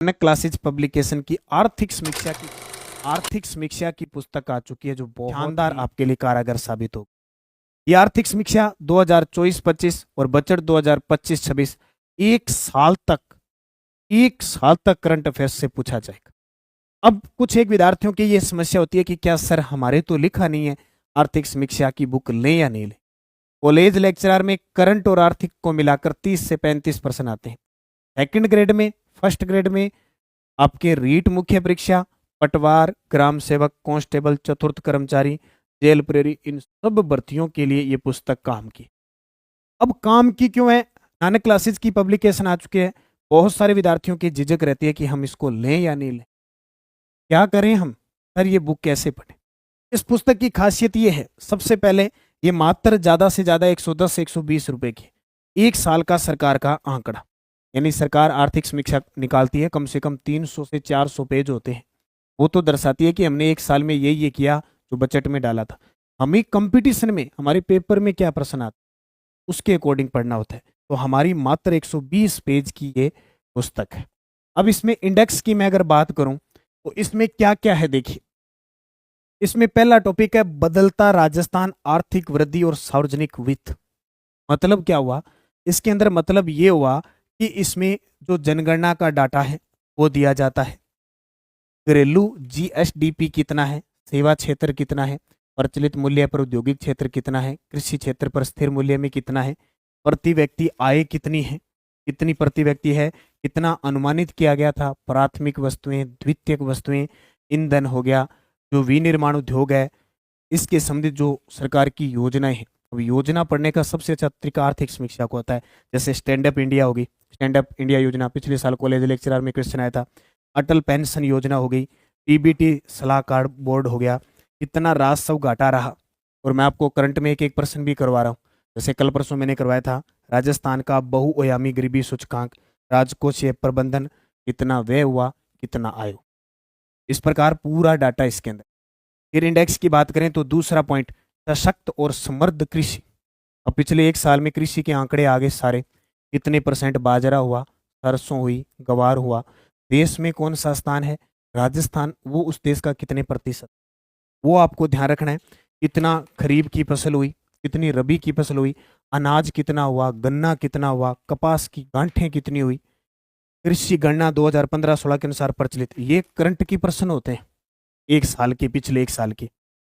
मानक classes publication की आर्थिक समीक्षा की पुस्तक आ चुकी है, जो बहुत शानदार आपके लिए कारगर साबित हो। ये आर्थिक समीक्षा 2024-25 और बजट 2025-26 एक साल तक करंट अफेयर्स से पूछा जाएगा। अब कुछ एक विद्यार्थियों की ये समस्या होती है कि क्या सर हमारे तो लिखा नहीं है, आर्थिक समीक्षा की बुक लें या नहीं लें। कॉलेज लेक्चरर में करंट और आर्थिक को मिलाकर 30 से 35 प्रश्न आते हैं। सेकंड ग्रेड में, फर्स्ट ग्रेड में आपके रीट मुख्य परीक्षा, पटवार, ग्राम सेवक, कांस्टेबल, चतुर्थ कर्मचारी, जेल प्रहरी, इन सब भर्तियों के लिए ये पुस्तक काम की। अब काम की क्यों है? नानक क्लासेज की पब्लिकेशन आ चुके हैं। बहुत सारे विद्यार्थियों की झिझक रहती है कि हम इसको लें या नहीं लें, क्या करें हम, सर ये बुक कैसे पढ़ें। इस पुस्तक की खासियत ये है, सबसे पहले ये मात्र ज्यादा से ज्यादा 110 से 120 रुपए की, एक साल का सरकार का आंकड़ा, यानी सरकार आर्थिक समीक्षा निकालती है, कम से कम 300 से 400 पेज होते हैं। वो तो दर्शाती है कि हमने एक साल में ये किया जो बजट में डाला था। हमें कंपटीशन में हमारे पेपर में क्या प्रश्न आता उसके अकॉर्डिंग पढ़ना होता है। तो हमारी मात्र 120 पेज की ये पुस्तक है। अब इसमें इंडेक्स की मैं अगर बात करूं तो इसमें क्या क्या है देखिए। इसमें पहला टॉपिक है बदलता राजस्थान, आर्थिक वृद्धि और सार्वजनिक वित्त। मतलब क्या हुआ इसके अंदर? मतलब ये हुआ कि इसमें जो जनगणना का डाटा है वो दिया जाता है, घरेलू जीएसडीपी कितना है, सेवा क्षेत्र कितना है, प्रचलित मूल्य पर औद्योगिक क्षेत्र कितना है, कृषि क्षेत्र पर स्थिर मूल्य में कितना है, प्रति व्यक्ति आय कितनी है, कितनी प्रति व्यक्ति है, कितना अनुमानित किया गया था, प्राथमिक वस्तुएं, द्वितीयक वस्तुएं, ईंधन हो गया, जो विनिर्माण उद्योग है, इसके संबंधित जो सरकार की योजनाएं हैं। अब योजना पढ़ने का सबसे अच्छा तरीका आर्थिक समीक्षा को होता है। जैसे स्टैंड अप इंडिया होगी, स्टैंड अप इंडिया योजना पिछले साल कॉलेज लेक्चरर में क्वेश्चन आया था। अटल पेंशन योजना हो गई, पीबीटी सलाहकार बोर्ड हो गया, कितना राजस्व घाटा रहा। और मैं आपको करंट में एक एक प्रश्न भी करवा रहा हूँ। जैसे कल परसों मैंने करवाया था राजस्थान का बहुआयामी गरीबी सूचकांक, राजकोषीय प्रबंधन, कितना व्यय हुआ, कितना आय। इस प्रकार पूरा डाटा इसके अंदर। फिर इंडेक्स की बात करें तो दूसरा पॉइंट सशक्त और समृद्ध कृषि। अब पिछले एक साल में कृषि के आंकड़े आगे सारे, कितने % बाजरा हुआ, सरसों हुई, गवार हुआ, देश में कौन सा स्थान है, राजस्थान, वो उस देश का कितने %, वो आपको ध्यान रखना है। कितना खरीफ की फसल हुई, कितनी रबी की फसल हुई, अनाज कितना हुआ, गन्ना कितना हुआ, कपास की गांठें कितनी हुई, कृषि गणना 2015-16 के अनुसार प्रचलित। ये करंट की प्रश्न होते हैं एक साल के, पिछले एक साल के।